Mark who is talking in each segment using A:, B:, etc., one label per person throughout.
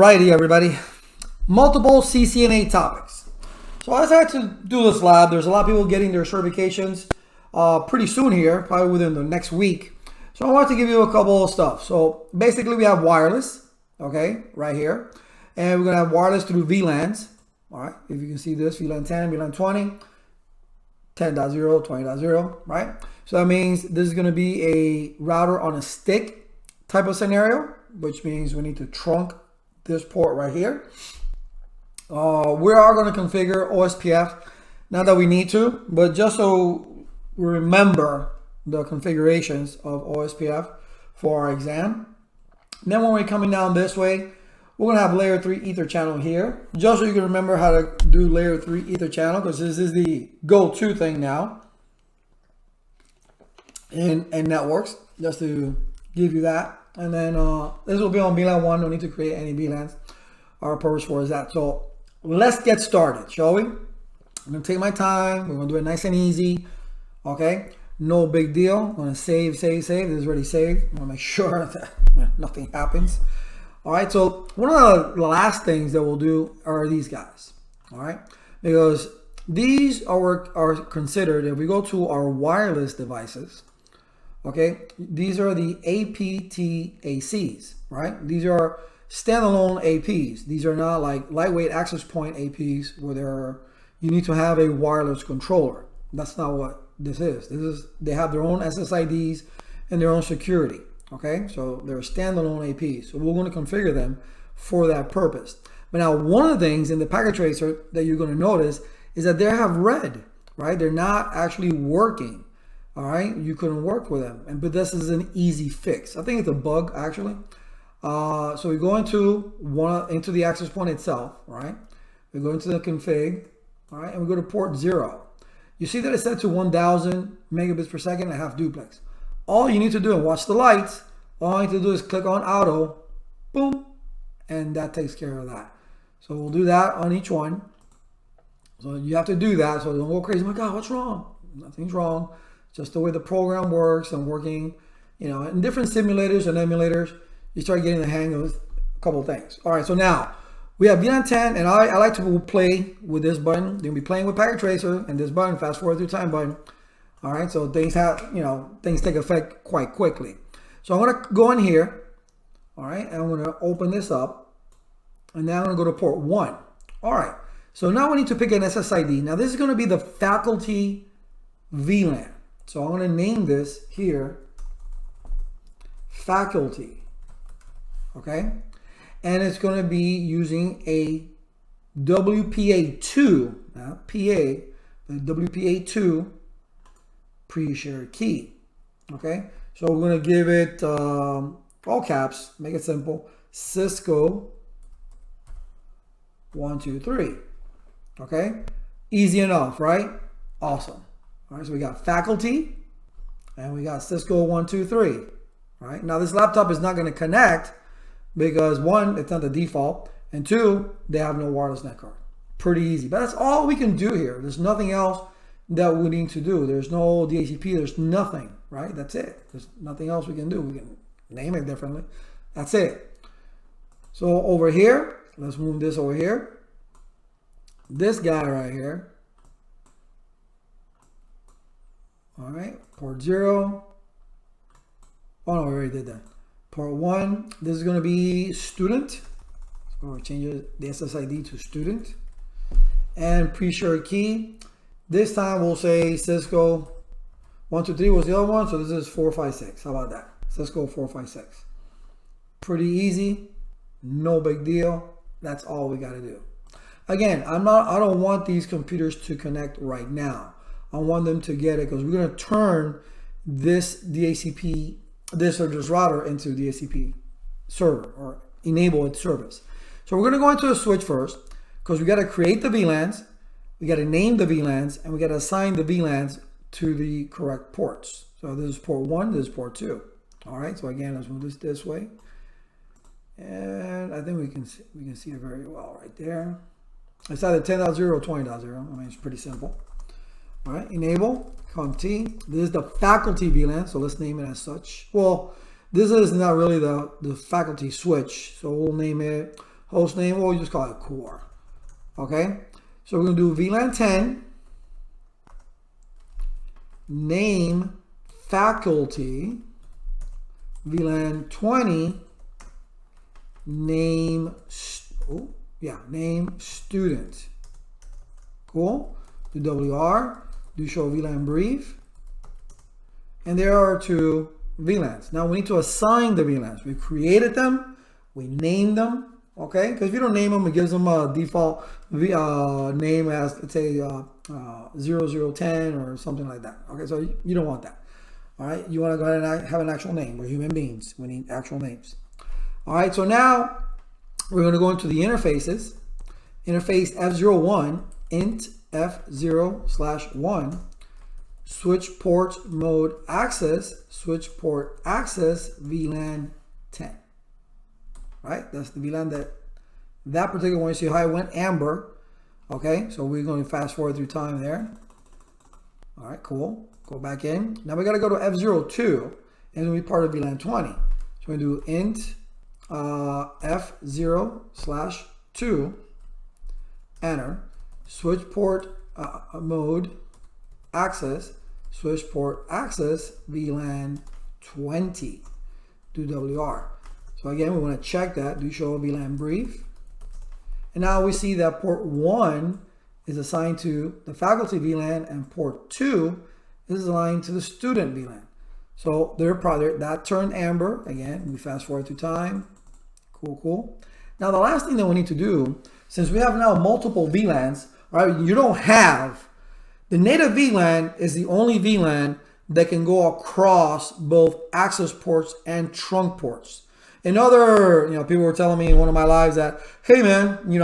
A: Alrighty, everybody. Multiple CCNA topics. So as I had to do this lab, there's a lot of people getting their certifications pretty soon here, probably within the next week. So I wanted to give you a couple of stuff. So basically we have wireless, okay, right here. And we're going to have wireless through VLANs. All right, if you can see this, VLAN 10, VLAN 20, 10.0, 20.0, right? So that means this is going to be a router on a stick type of scenario, which means we need to trunk this port right here. We are going to configure OSPF, not that we need to, but just so we remember the configurations of OSPF for our exam. And then when we're coming down this way, we're going to have layer 3 ether channel here, just so you can remember how to do layer 3 ether channel, because this is the go-to thing now in networks, just to give you that. And then this will be on VLAN 1. No need to create any VLANs. Our purpose for is that. So let's get started, shall we? I'm going to take my time. We're going to do it nice and easy. Okay? No big deal. I'm going to save. This is already saved. I'm going to make sure that nothing happens. All right, so one of the last things that we'll do are these guys. All right, because these are considered, if we go to our wireless devices, okay, these are the APTACs, right? These are standalone APs. These are not like lightweight access point APs where you need to have a wireless controller. That's not what this is. They have their own SSIDs and their own security. Okay, so they're standalone APs. So we're going to configure them for that purpose. But now one of the things in the packet tracer that you're going to notice is that they have red, right? They're not actually working. All right, you couldn't work with them. But this is an easy fix. I think it's a bug actually. So we go into the access point itself, right? We go into the config, all right, and we go to port 0. You see that it's set to 1000 megabits per second and half duplex. All you need to do, and watch the lights, all you need to do is click on auto, boom, and that takes care of that. So we'll do that on each one. So you have to do that, so don't go crazy. Oh my God, what's wrong? Nothing's wrong. Just the way the program works and working, you know, in different simulators and emulators, you start getting the hang of a couple of things. All right, so now we have VLAN 10, and I like to play with this button. You're gonna be playing with packet tracer and this button, fast forward through time button. All right, so things take effect quite quickly. So I'm going to go in here, all right, and I'm going to open this up, and now I'm going to go to port 1. All right, so now we need to pick an SSID. Now this is going to be the faculty VLAN. So I'm going to name this here faculty, okay, and it's going to be using a WPA2, not PA, but WPA2 pre-shared key. Okay, so we're going to give it all caps, make it simple, Cisco 123. Okay, easy enough, right? Awesome. All right, so we got faculty and we got Cisco 123. Right, now this laptop is not going to connect because 1, it's not the default, and 2, they have no wireless net card. Pretty easy, but that's all we can do here. There's nothing else that we need to do. There's no Dacp, there's nothing, right? That's it. There's nothing else we can do. We can name it differently. That's it. So over here, let's move this over here. This guy right here. All right, port 0. Oh no, we already did that. Port 1, this is going to be student. So we'll change the SSID to student. And pre-shared key. This time we'll say Cisco 123 was the other one, so this is 456. How about that? Cisco 456. Pretty easy, no big deal. That's all we got to do. Again, I don't want these computers to connect right now. I want them to get it because we're going to turn this Dacp, this router into Dacp server or enable its service. So we're going to go into a switch first because we got to create the VLANs. We got to name the VLANs and we got to assign the VLANs to the correct ports. So this is port 1, this is port 2. All right, so again, let's move this way. And I think we can see it very well right there. It's either 10.0 or 20.0. I mean, it's pretty simple. All right, enable, COM-T. This is the faculty VLAN, so let's name it as such. Well, this is not really the faculty switch, so we'll name it Host name, we'll just call it core. Okay, so we're going to do VLAN 10, name faculty, VLAN 20, name student. Cool. Do WR, do show VLAN brief, and there are 2 VLANs. Now we need to assign the VLANs. We created them, we named them. Okay, because if you don't name them, it gives them a default name as, let's say 0010 or something like that. Okay, so you don't want that. All right, you want to go ahead and have an actual name. We're human beings, we need actual names. All right, so now we're going to go into the interfaces. Interface F01, int F0/1, switch port mode access, switch port access VLAN 10. Right, that's the VLAN that particular one. You see how it went amber. Okay, so we're going to fast forward through time there. All right, cool. Go back in. Now we got to go to F02 and it'll be part of VLAN 20. So we're going to do int F0/2, enter, switch port mode access, switch port access VLAN 20, do WR. So again, we want to check that, do show VLAN brief. And now we see that port 1 is assigned to the faculty VLAN and port 2 is aligned to the student VLAN. So that turned amber. Again, we fast forward through time. Cool. Now the last thing that we need to do, since we have now multiple VLANs, right? You don't have, the native VLAN is the only VLAN that can go across both access ports and trunk ports. In other, people were telling me in one of my lives that, hey man, we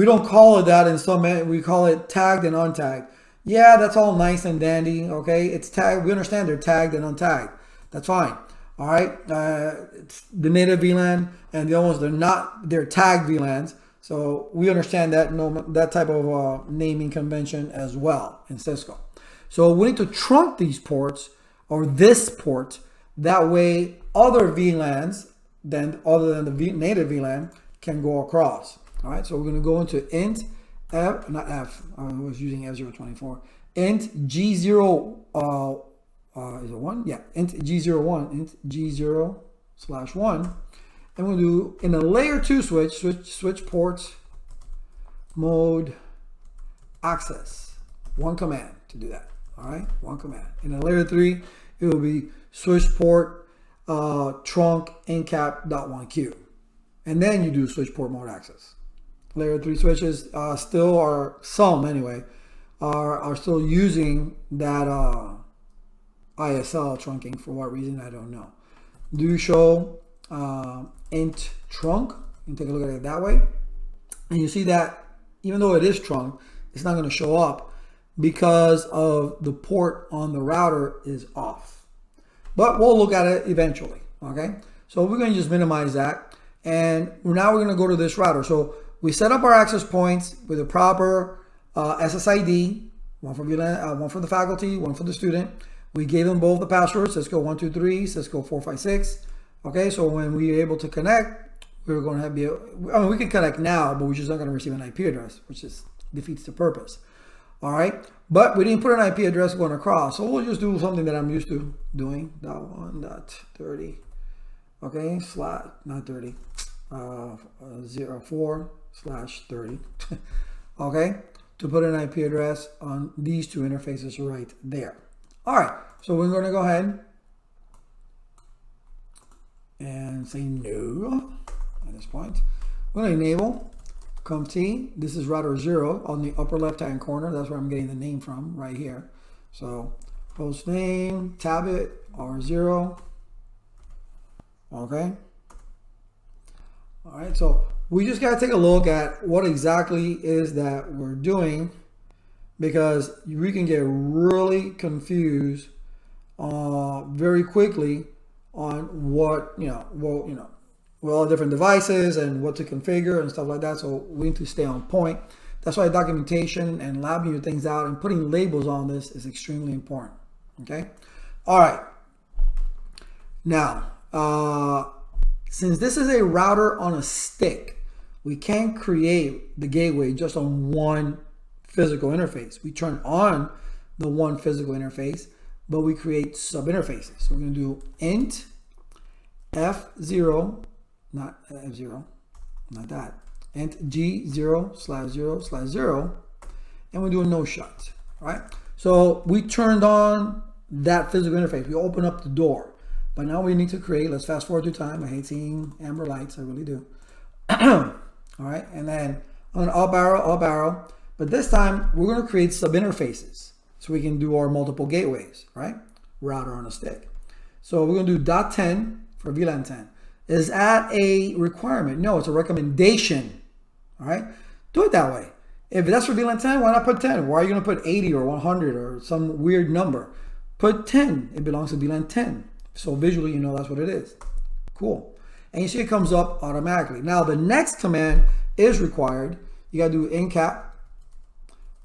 A: don't call it that in some, we call it tagged and untagged. Yeah, that's all nice and dandy. Okay, it's tagged. We understand they're tagged and untagged. That's fine. All right, it's the native VLAN and the other ones, they're tagged VLANs. So we understand that type of naming convention as well in Cisco. So we need to trunk these ports or this port. That way other VLANs other than the native VLAN can go across. All right, so we're going to go into int F, not F, I was using F024, int G0, is it 1? Yeah, int G01, int G0/1. And we'll do, in a layer 2 switch port mode access. One command to do that. All right, one command. In a layer 3, it will be switch port trunk incap.1q. And then you do switch port mode access. Layer 3 switches still are, some anyway, are still using that ISL trunking. For what reason, I don't know. Do show int trunk. You can take a look at it that way. And you see that even though it is trunk, it's not going to show up because of the port on the router is off. But we'll look at it eventually. Okay, so we're going to just minimize that. And now we're going to go to this router. So we set up our access points with a proper SSID, one for VLAN, one for the faculty, one for the student. We gave them both the passwords, Cisco 123, Cisco 456. Okay, so when we are able to connect, we're going to have we can connect now, but we're just not going to receive an IP address, which just defeats the purpose. All right, but we didn't put an IP address going across, so we'll just do something that I'm used to doing. .1.30. Okay, not 30. 04/30. Okay, to put an IP address on these two interfaces right there. All right, so we're going to go ahead and say no at this point. We're going to enable CompT. This is router 0 on the upper left hand corner. That's where I'm getting the name from right here. So host name, tab it, R0. Okay. All right, so we just got to take a look at what exactly is that we're doing, because we can get really confused very quickly on what, all different devices and what to configure and stuff like that. So we need to stay on point. That's why documentation and labbing your things out and putting labels on this is extremely important. Okay. All right. Now, since this is a router on a stick, we can't create the gateway just on one physical interface. We turn on the one physical interface, but we create sub-interfaces. So we're going to do int f0, not f0, not that, int g0/0/0, and we do a no shut, right? So we turned on that physical interface. We open up the door. But now we need to create, let's fast forward through time. I hate seeing amber lights, I really do. All right, and then on up arrow. But this time we're going to create sub-interfaces so we can do our multiple gateways, right? Router on a stick. So we're going to do .10 for VLAN 10. Is that a requirement? No, it's a recommendation. All right, do it that way. If that's for VLAN 10, why not put 10? Why are you going to put 80 or 100 or some weird number? Put 10. It belongs to VLAN 10. So visually, you know that's what it is. Cool. And you see it comes up automatically. Now the next command is required. You got to do incap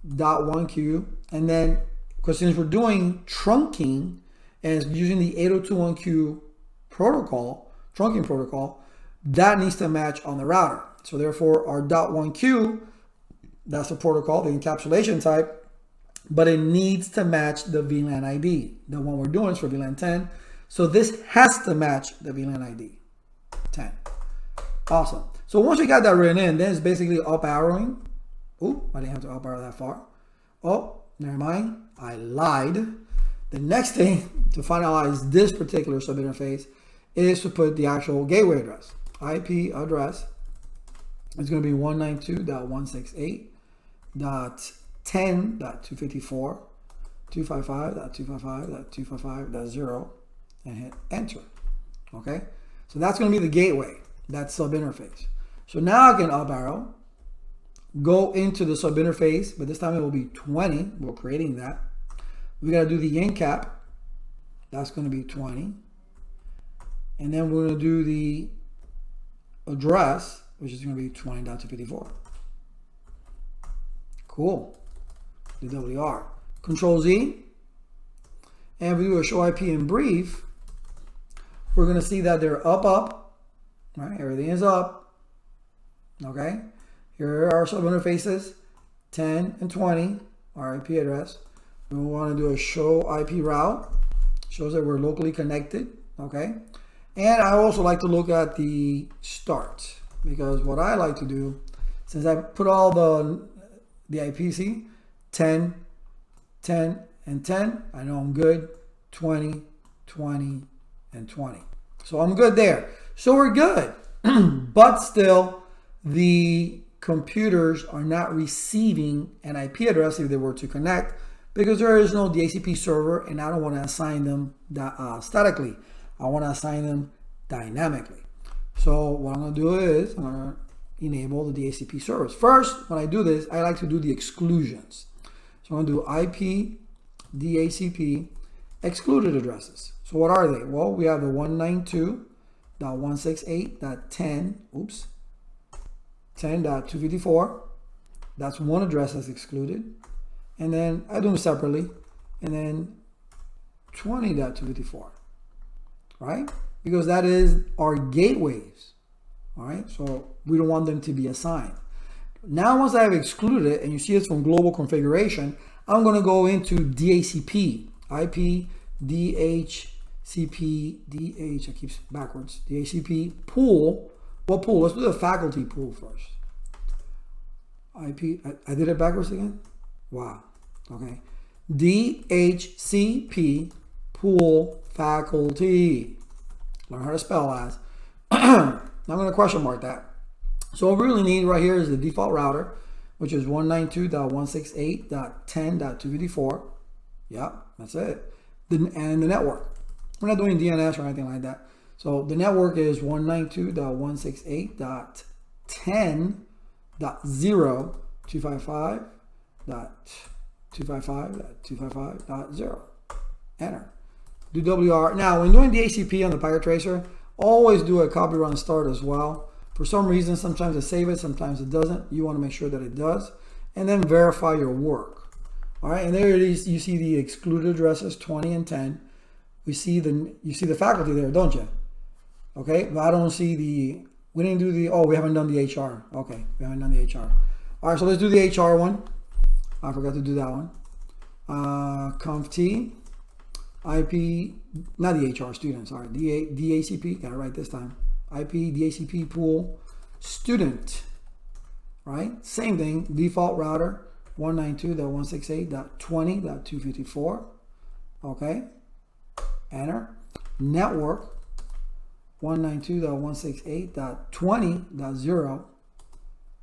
A: .1q, and then because since we're doing trunking and it's using the 802.1q protocol, trunking protocol, that needs to match on the router. So therefore our .1q, that's the protocol, the encapsulation type, but it needs to match the VLAN ID. The one we're doing is for VLAN 10. So this has to match the VLAN ID 10. Awesome. So once you got that written in, then it's basically up arrowing. Ooh, I didn't have to up arrow that far. Oh, never mind. I lied. The next thing to finalize this particular subinterface is to put the actual gateway address. IP address is going to be 192.168.10.254, 255.255.255.0, and hit enter. Okay, so that's going to be the gateway, that subinterface. So now I can up arrow, go into the subinterface, but this time it will be 20. We're creating that. We got to do the incap. That's going to be 20. And then we're going to do the address, which is going to be 20.254. Cool. The WR. Control Z. And if we do a show IP in brief, we're going to see that they're up. Right? Everything is up. Okay. Here are our subinterfaces, 10 and 20, our IP address. We want to do a show IP route. Shows that we're locally connected. Okay. And I also like to look at the start, because what I like to do, since I put all the IPC, 10, 10, and 10, I know I'm good. 20, 20, and 20. So I'm good there. So we're good. But still, the computers are not receiving an IP address if they were to connect, because there is no Dacp server, and I don't want to assign them statically. I want to assign them dynamically. So what I'm going to do is I'm going to enable the Dacp servers. First, when I do this, I like to do the exclusions. So I'm going to do IP Dacp excluded addresses. So what are they? Well, we have the 192.168.10.254. That's one address that's excluded. And then I do them separately. And then 20.254. Right? Because that is our gateways. All right? So we don't want them to be assigned. Now, once I have excluded it, and you see it's from global configuration, I'm going to go into DHCP, IP DHCP, DH, I keep backwards, DHCP pool. What pool? Let's do the faculty pool first. IP, I did it backwards again? Wow. Okay. DHCP pool faculty. Learn how to spell as. I'm going to question mark that. So what we really need right here is the default router, which is 192.168.10.254. Yep, that's it. And the network. We're not doing DNS or anything like that. So the network is 192.168.10.0.255.255.255.0. Enter. Do WR. Now, when doing DHCP on the Packet Tracer, always do a copy run start as well. For some reason, sometimes it saves it, sometimes it doesn't. You want to make sure that it does. And then verify your work. All right, and there it is. You see the excluded addresses, 20 and 10. You see the faculty there, don't you? Okay, but I don't see the, We didn't do the, oh, we haven't done the HR. Okay, we haven't done the HR. All right, so let's do the HR one. I forgot to do that one. Conft, IP, not the HR student, sorry, DACP, got it right this time. IP, DACP pool, student, right? Same thing, default router, 192.168.20.254. Okay, enter. Network, 192.168.20.0,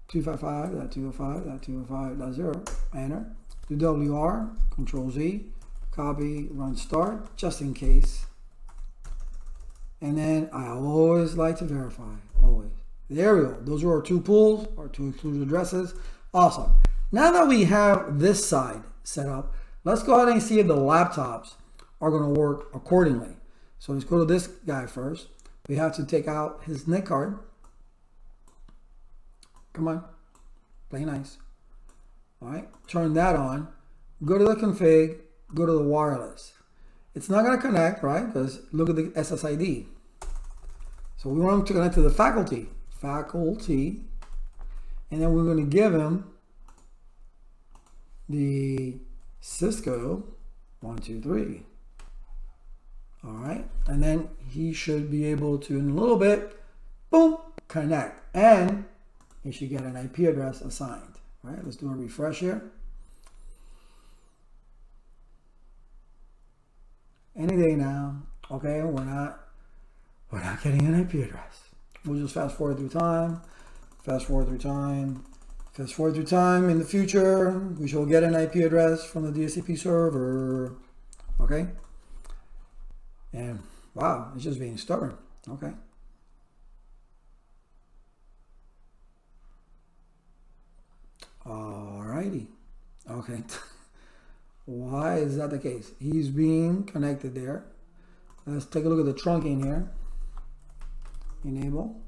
A: 255.205.205.0, enter. Do WR, Control Z, copy, run start, just in case. And then I always like to verify, always. There we go. Those are our two pools, our two excluded addresses. Awesome. Now that we have this side set up, let's go ahead and see if the laptops are going to work accordingly. So let's go to this guy first. We have to take out his NIC card. Come on, play nice. All right, turn that on. Go to the config, go to the wireless. It's not going to connect, right? Because look at the SSID. So we want him to connect to the faculty, and then we're going to give him the Cisco 123. All right, and then he should be able to, in a little bit, boom, connect, and he should get an IP address assigned. All right, let's do a refresh here. Any day now. Okay, we're not getting an IP address. We'll just fast forward through time, fast forward through time, fast forward through time. In the future, we shall get an IP address from the DHCP server. Okay. And wow, it's just being stubborn. Okay. Alrighty. Okay. Why is that the case? He's being connected there. Let's take a look at the trunking here. Enable.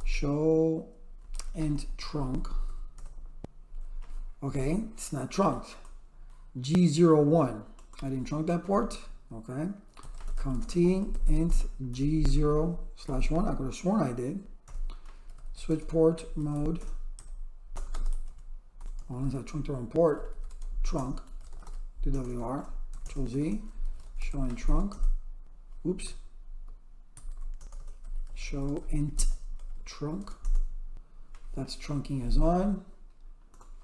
A: Show int trunk. Okay, it's not trunked. G01. I didn't trunk that port. Okay. Conft int G0/1. I could have sworn I did. Switch port mode. Unless I trunked the wrong port. Trunk. Do WR. Control Z. Show in trunk. Oops. Show int trunk. That's trunking is on.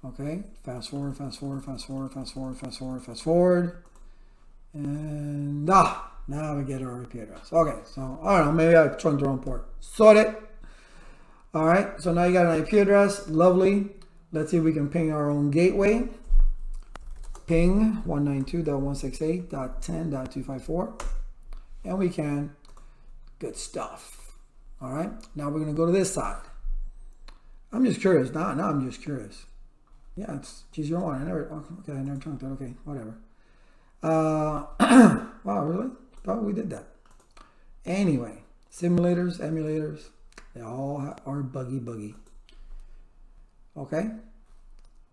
A: Okay. Fast forward, fast forward, fast forward, fast forward, fast forward, fast forward. And now we get our IP address. Okay, so I don't know, maybe I trunked the wrong port. Sort it. All right, so now you got an IP address. Lovely. Let's see if we can ping our own gateway. Ping 192.168.10.254. And we can. Good stuff. All right, now we're going to go to this side. I'm just curious. Now I'm just curious. Yeah, it's G01. I never trunked it. Okay, whatever. Wow, really? Thought we did that. Anyway, simulators, emulators, they all are buggy. Okay,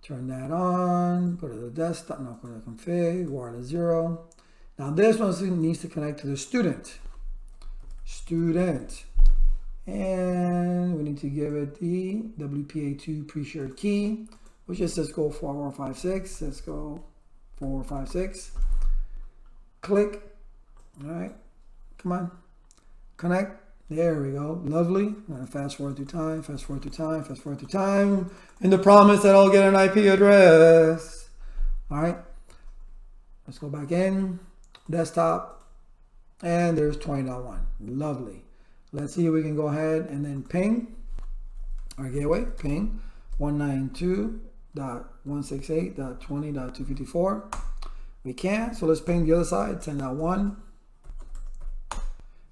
A: turn that on, go to the desktop, no, go to the config, wireless 0. Now this one needs to connect to the student. And we need to give it the WPA2 pre-shared key, which is Cisco 4456, Cisco 4456. Click. All right, come on, connect. There we go. Lovely. I'm gonna fast forward through time, fast forward through time, fast forward through time, and the promise that I'll get an IP address. All right, let's go back in desktop, and there's 20.1. Lovely. Let's see if we can go ahead and then ping our gateway. Ping 192.168.20.254. We can, so let's ping the other side, 10.1.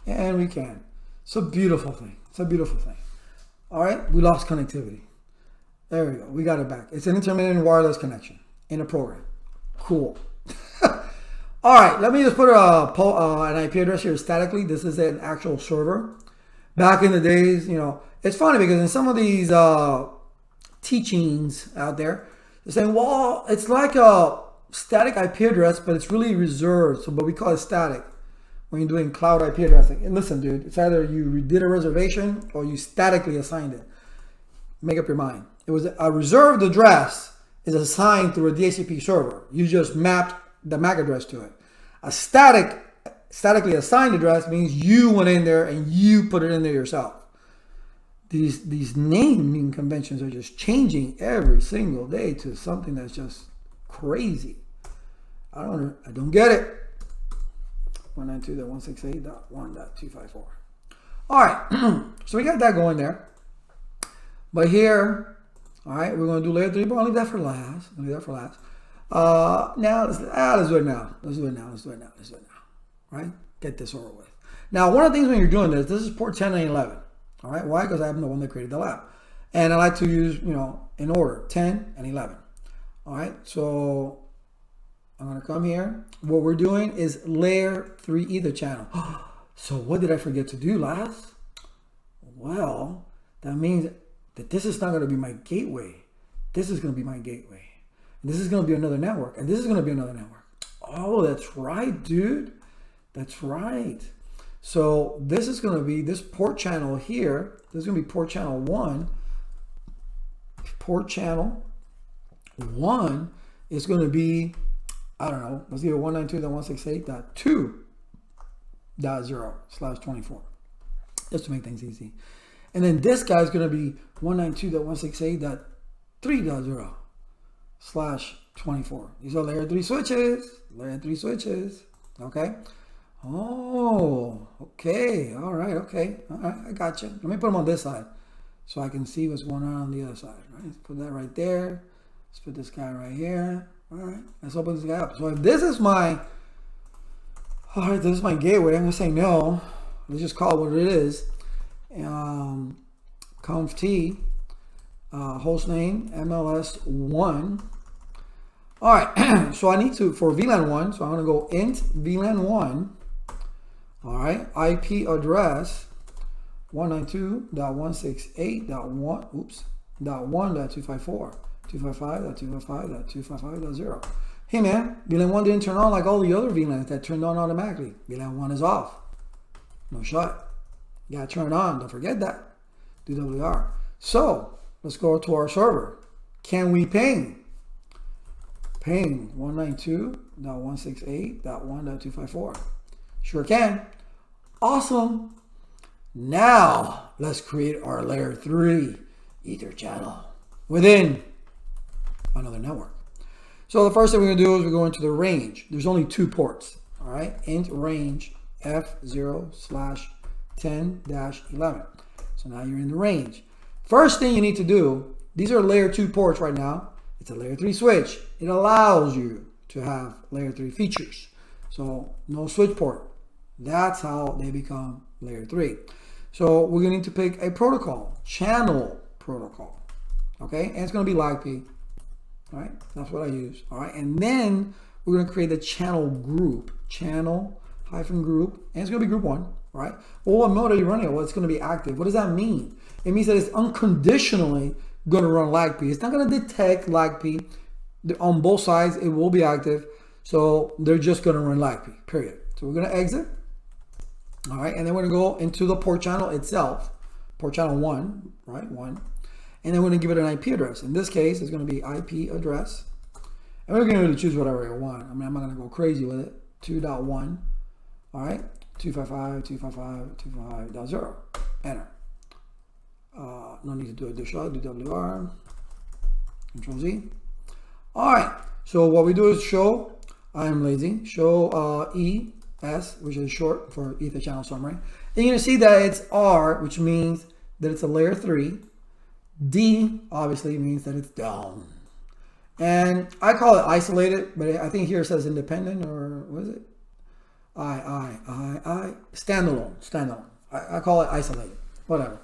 A: And we can. It's a beautiful thing. It's a beautiful thing. All right, we lost connectivity. There we go. We got it back. It's an intermittent wireless connection in a program. Cool. All right, let me just put an IP address here statically. This is an actual server. Back in the days, you know, it's funny because in some of these teachings out there, they're saying, well, it's like a static IP address, but it's really reserved. So, but we call it static. when you're doing cloud IP addressing. And listen, dude, it's either you did a reservation or you statically assigned it. Make up your mind. It was a reserved address is assigned through a DHCP server. You just mapped the MAC address to it. A statically assigned address means you went in there and you put it in there yourself. These naming conventions are just changing every single day to something that's just crazy. I don't get it. 192.168.1.254. All right, so we got that going there. But here, all right, we're going to do layer 3, but I'll leave that for last. Now, let's do it now. Let's do it now. Right? Get this over with. Now, one of the things when you're doing this is port 10 and 11. All right, why? Because I'm the one that created the lab. And I like to use, in order, 10 and 11. All right, so I'm going to come here. What we're doing is layer 3 ether channel. So what did I forget to do last? Well, that means that this is not going to be my gateway. This is going to be my gateway. And this is going to be another network. And this is going to be another network. Oh, that's right, dude. That's right. So this is going to be this port channel here. This is going to be port channel 1. Port channel 1 is going to be, I don't know, let's do 192.168.2.0/24, just to make things easy. And then this guy is going to be 192.168.3.0/24. These are layer 3 switches. Okay. Oh, okay. All right. I got you. Let me put them on this side so I can see what's going on the other side. Right? Let's put that right there. Let's put this guy right here. All right. Let's open this guy up. So if this is my, all right, this is my gateway. I'm going to say no. Let's just call it what it is. Conf T, host name, MLS1. All right. So I need to, for VLAN 1, so I'm going to go int VLAN 1. All right, IP address 192.168.1.254, 255.255.255.0. Hey man, VLAN 1 didn't turn on like all the other VLANs that turned on automatically. VLAN 1 is off. No shot. You gotta turn it on. Don't forget that. DWR. So let's go to our server. Can we ping? Ping 192.168.1.254. Sure can. Awesome. Now let's create our layer 3 ether channel within another network. So the first thing we're going to do is we're going to the range. There's only 2 ports. All right. Int range F0/10-11. So now you're in the range. First thing you need to do, these are layer 2 ports right now. It's a layer 3 switch. It allows you to have layer 3 features. So no switch port. That's how they become layer 3. So we're going to need to pick a protocol, channel protocol. Okay, and it's going to be LAGP. All right, that's what I use. All right, and then we're going to create the channel group, channel-group, and it's going to be group 1. All right, well, what mode are you running? Well, it's going to be active. What does that mean? It means that it's unconditionally going to run LAGP. It's not going to detect LAGP. On both sides, it will be active. So they're just going to run LAGP, period. So we're going to exit. All right, and then we're going to go into the port channel itself, port channel 1, right, 1. And then we're going to give it an IP address. In this case, it's going to be IP address. And we're going to choose whatever I want. I mean, I'm not going to go crazy with it. 2.1, all right, 255.255.255.0. Enter. No need to do a do DWR, Control Z. All right, so what we do is show, I am lazy, show ES, which is short for Ether Channel Summary. And you're going to see that it's R, which means that it's a layer 3. D obviously means that it's down. And I call it isolated, but I think here it says independent, or what is it? Standalone. I call it isolated, whatever.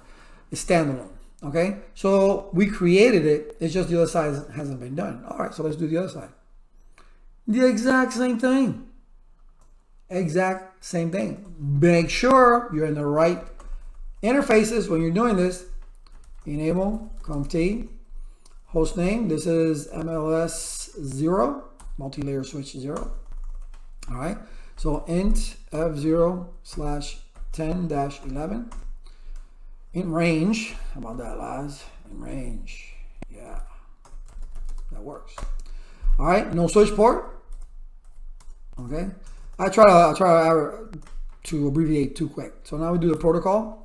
A: It's standalone, okay? So we created it, it's just the other side hasn't been done. All right, so let's do the other side. The exact same thing. Exact same thing. Make sure you're in the right interfaces when you're doing this. Enable, conf T, host name. This is MLS 0, multi-layer switch 0. All right, so int f0/10-11 in range. How about that, lads? In range, yeah, that works. All right, no switch port. Okay, I try to abbreviate too quick. So now we do the protocol.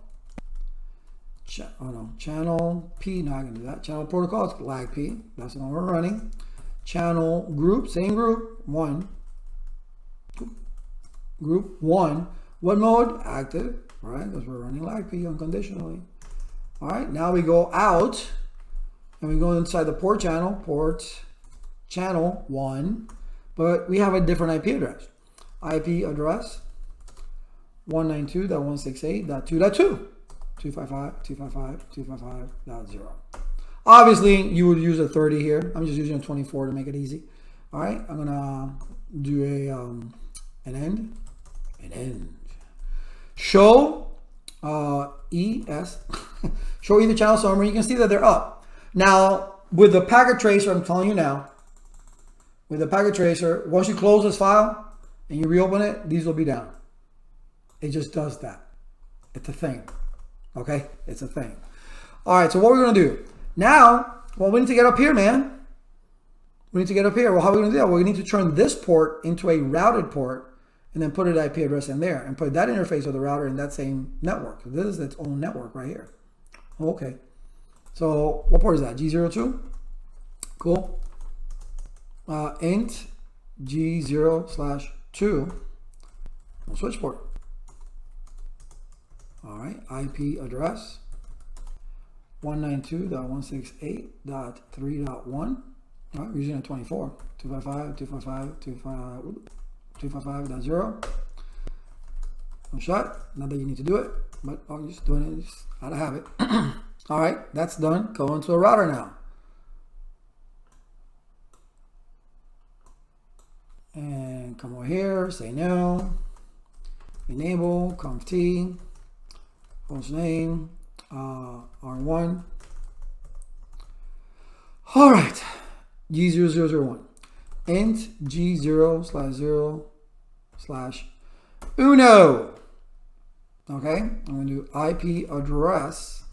A: Channel P. Not gonna do that. Channel protocol. It's lag P. That's the one we're running. Channel group. Same group. Group 1. What mode? Active. All right, because we're running lag P unconditionally. All right. Now we go out and we go inside the port channel. Port channel 1, but we have a different IP address. IP address 192.168.2.2. 255.255.255.0. Obviously, you would use a 30 here. I'm just using a 24 to make it easy. All right, I'm gonna do an end. Show ES. Show either channel summary. You can see that they're up. Now, with the packet tracer, I'm telling you now, with the packet tracer, once you close this file and you reopen it, these will be down. It just does that. It's a thing. Okay, it's a thing. All right, so what we're gonna do now? Well, we need to get up here, man. We need to get up here. Well, how are we gonna do that? Well, we need to turn this port into a routed port and then put an IP address in there and put that interface of the router in that same network. This is its own network right here. Okay, so what port is that? G02. Cool. Int G0/2. Switch port. All right, IP address 192.168.3.1. All right, we're using a 24. 255.255.255.0. No shot. Not that you need to do it, but I'm just doing it just out of habit. All right, that's done. Go into a router now. And come over here, say no. Enable, conft, host name, R1. All right, G0001. Int G0/0/uno. Okay, I'm going to do IP address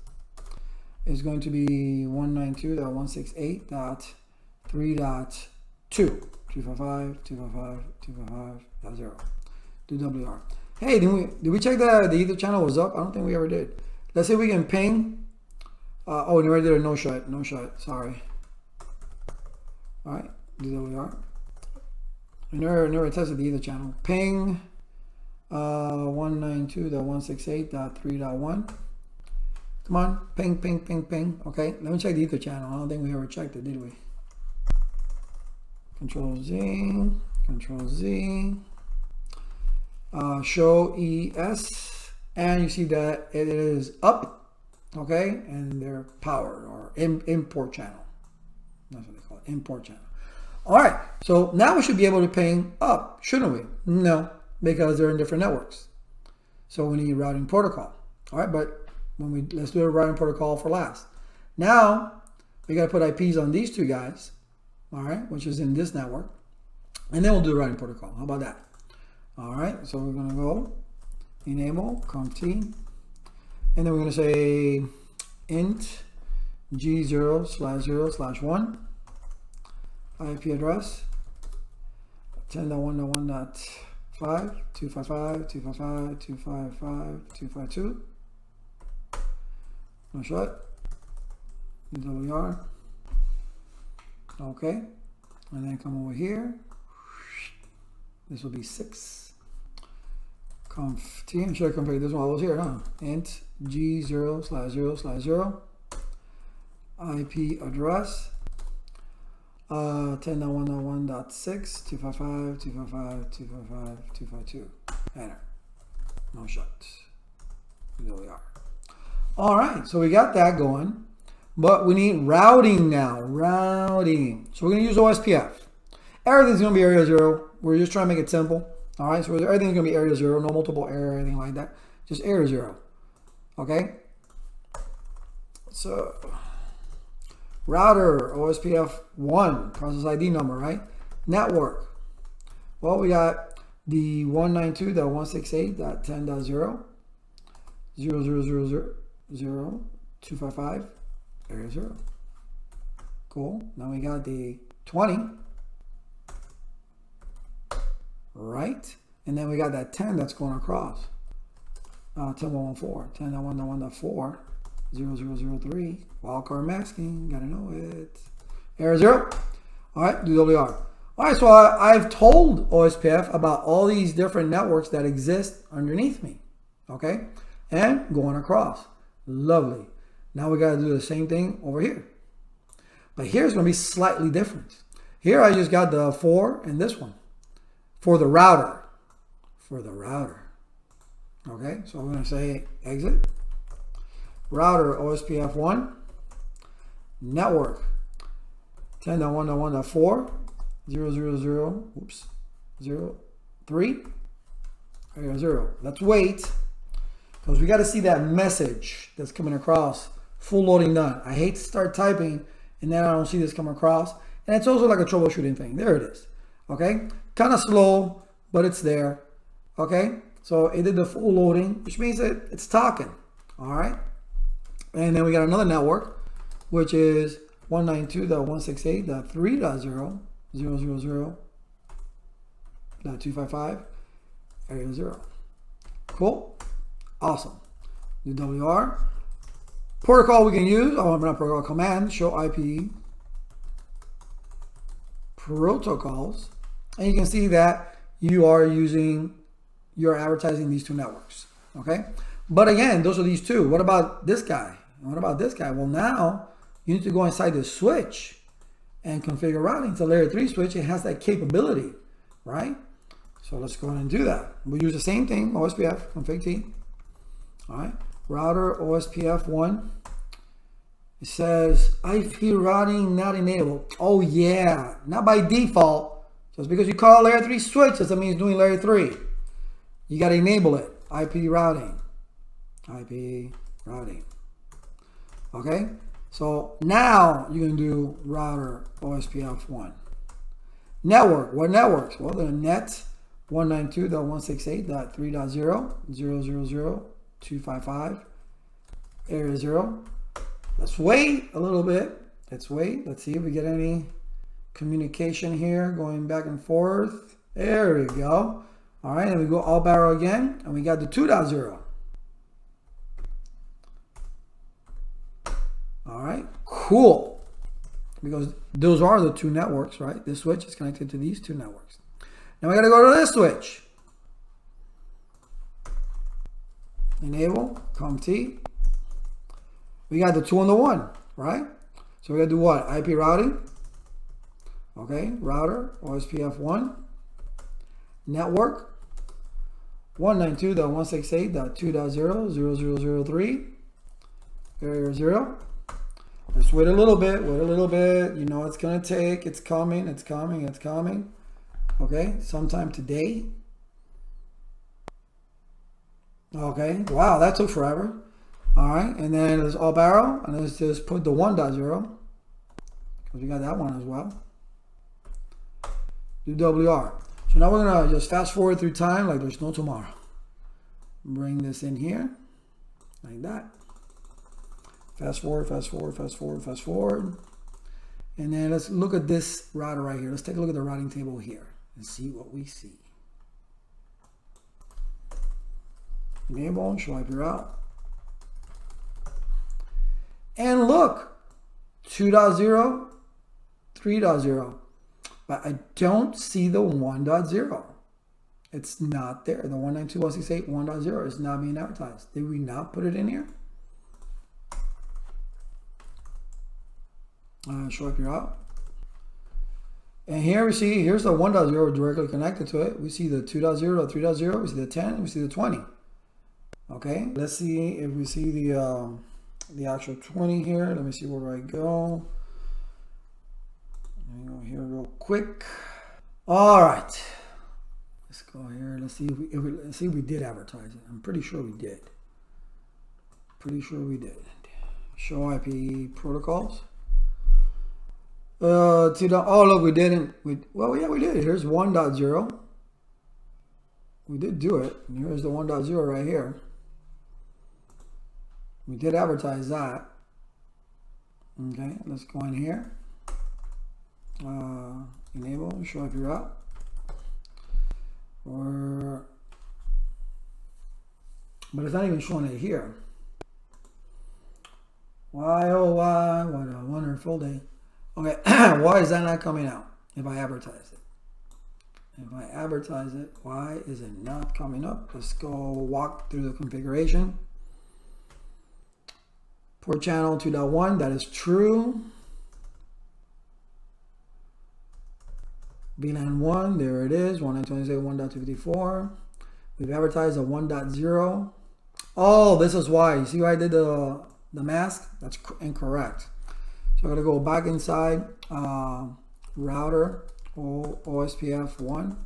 A: is going to be 192.168.3.2. 255.255.255.0. Do WR. Hey, did we check that the ether channel was up? I don't think we ever did. Let's see if we can ping. Oh, we already did a no shot. No shot. Sorry. All right. Do WR. We never tested the ether channel. Ping 192.168.3.1. Come on. Ping, ping, ping, ping. Okay. Let me check the ether channel. I don't think we ever checked it, did we? Control Z. Control Z. Show ES, and you see that it is up, okay, and they're powered or import channel. That's what they call it, import channel. All right, so now we should be able to ping up, shouldn't we? No, because they're in different networks. So we need routing protocol. All right, but let's do a routing protocol for last. Now we got to put IPs on these two guys, all right, which is in this network, and then we'll do a routing protocol. How about that? All right, so we're gonna go enable conft, and then we're gonna say int G0/0/1 IP address 10.1.1.5 255.255.255.252. No shot. WR. Okay, and then come over here. This will be 6. Conft. I'm sure I compared this one. I was here, huh? Int G0/0/0 IP address 10.1.1.6 255.255.255.252. Enter. No shots. There we are. All right, so we got that going, but we need routing now. Routing. So we're going to use OSPF. Everything's going to be area 0. We're just trying to make it simple. All right, so everything's going to be area 0, no multiple area or anything like that. Just area 0. Okay? So, router, OSPF 1, process ID number, right? Network. Well, we got the 192.168.10.0 0000255 area 0. Cool. Now we got the 20, right? And then we got that 10 that's going across. 10.114, 10.1.1.4, 0003. Wildcard masking, gotta know it. Area 0. All right, do WR. All right, so I've told OSPF about all these different networks that exist underneath me, okay? And going across. Lovely. Now we got to do the same thing over here. But here's going to be slightly different. Here I just got the 4 and this one for the router. For the router. Okay, so I'm going to say exit. Router OSPF 1. Network 10.1.1.4. 000, oops, 03, area 0. Let's wait, because we got to see that message that's coming across. Full loading done. I hate to start typing and then I don't see this come across. And it's also like a troubleshooting thing. There it is. Okay, kind of slow, but it's there. Okay, so it did the full loading, which means that it's talking. All right, and then we got another network, which is 192.168.3.0. 000.255 area 0. Cool. Awesome. Do WR. Protocol we can use. Oh, not protocol. Command. Show IP protocols. And you can see that you're advertising these two networks. Okay. But again, those are these two. What about this guy? What about this guy? Well, now you need to go inside the switch and configure routing. It's a layer 3 switch. It has that capability, right? So let's go ahead and do that. We'll use the same thing, OSPF, config T. All right, router OSPF 1. It says IP routing not enabled. Oh yeah, not by default. Just because you call layer 3 switch doesn't mean it's doing layer 3. You got to enable it. IP routing. IP routing. Okay. So now you can do router OSPF 1. Network. What networks? Well, the net 192.168.3.0 000.255 area 0. Let's wait a little bit. Let's wait. Let's see if we get any communication here going back and forth. There we go. All right, and we go all barrel again, and we got the 2.0. All right, cool. Because those are the two networks, right? This switch is connected to these two networks. Now we got to go to this switch. Enable, COM-T. We got the 2 and the 1, right? So we got to do what? IP routing. Okay, router, OSPF 1. Network, 192.168.2.0 0003. Area 0. Let's wait a little bit, You know it's going to take. It's coming. Okay, sometime today. Okay, wow, that took forever. All right, and then there's all barrel, and let's just put the 1.0, because we got that one as well. Do WR. So now we're going to just fast forward through time like there's no tomorrow. Bring this in here, like that. Fast forward. And then let's look at this router right here. Let's take a look at the routing table here and see what we see. Enable, show IP route. And look, 2.0, 3.0. But I don't see the 1.0. It's not there. The 192.168 1.0 is not being advertised. Did we not put it in here? Show up your out. And here we see, here's the 1.0 directly connected to it. We see the 2.0, the 3.0, we see the 10, we see the 20. Okay, let's see if we see the actual 20 here. Let me see, where do I go? Let me go here real quick. All right, let's go here. Let's see let's see if we did advertise it. I'm pretty sure we did. Show IP protocols. Oh look, we didn't. Well, yeah, we did. Here's 1.0. we did do it. And here's the 1.0 right here. We did advertise that. Okay, let's go in here. Enable, show if you're out. But it's not even showing it here. Why, oh why, what a wonderful day. Okay, why is that not coming out if I advertise it? If I advertise it, why is it not coming up? Let's go walk through the configuration. Port channel 2.1, that is true. VLAN 1, there it is, 192.1.254. We've advertised a 1.0. Oh, this is why. You see why I did the mask? That's incorrect. So I'm going to go back inside router OSPF 1.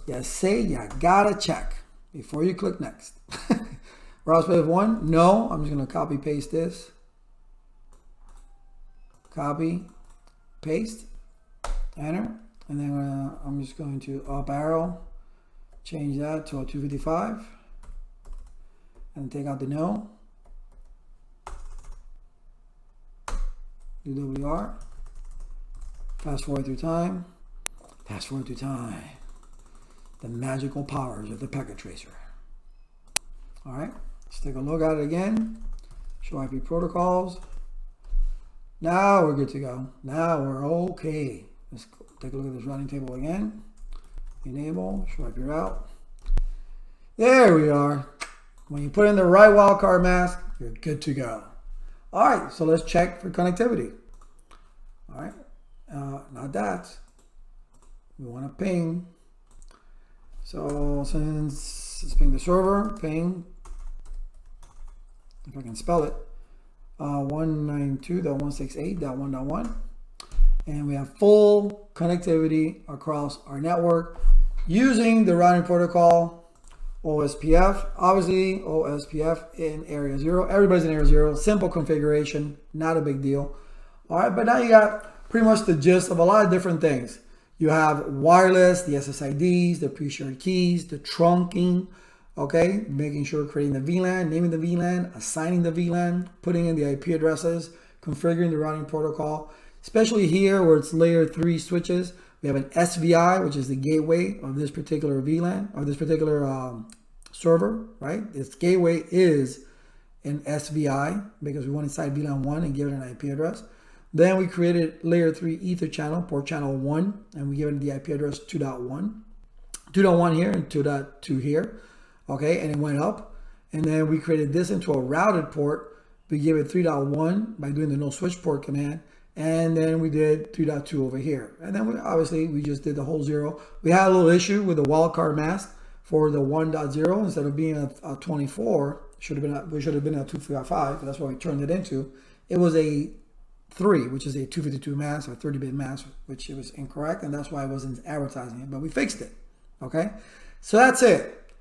A: You say you gotta check before you click next. Router OSPF 1, no. I'm just going to copy paste this. Copy, paste, enter. And then I'm just going to up arrow, change that to a 255, and take out the no. Do WR. Fast forward through time. Fast forward through time. The magical powers of the packet tracer. All right, let's take a look at it again. Show IP protocols. Now we're good to go. Now we're okay. Let's take a look at this routing table again. Enable, show IP route. There we are. When you put in the right wildcard mask, you're good to go. All right, so let's check for connectivity. All right, not that. We want to ping. So since it's ping the server, ping, if I can spell it, 192.168.1.1. And we have full connectivity across our network using the routing protocol OSPF. Obviously, OSPF in area 0. Everybody's in area 0. Simple configuration, not a big deal. All right, but now you got pretty much the gist of a lot of different things. You have wireless, the SSIDs, the pre-shared keys, the trunking, okay, making sure creating the VLAN, naming the VLAN, assigning the VLAN, putting in the IP addresses, configuring the routing protocol. Especially here where it's layer 3 switches, we have an SVI, which is the gateway of this particular VLAN, or this particular server, right? Its gateway is an SVI because we want inside VLAN 1 and give it an IP address. Then we created layer 3 ether channel, port channel 1, and we give it the IP address 2.1. 2.1 here and 2.2 here, okay, and it went up. And then we created this into a routed port. We give it 3.1 by doing the no switch port command. And then we did 3.2 over here. And then we just did the whole 0. We had a little issue with the wildcard mask for the 1.0. Instead of being a 24, we should have been a 255. That's what we turned it into. It was a 3, which is a 252 mask or 30-bit mask, which it was incorrect. And that's why I wasn't advertising it. But we fixed it. Okay. So that's it.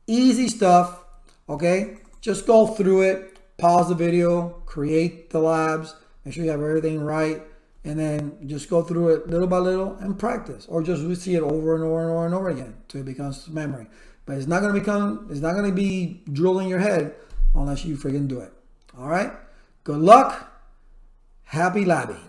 A: Easy stuff. Okay. Just go through it. Pause the video. Create the labs. Make sure you have everything right, and then just go through it little by little and practice, or just see it over and over and over and over again till it becomes memory. But it's not going to be drilled in your head unless you freaking do it. All right. Good luck. Happy labbing.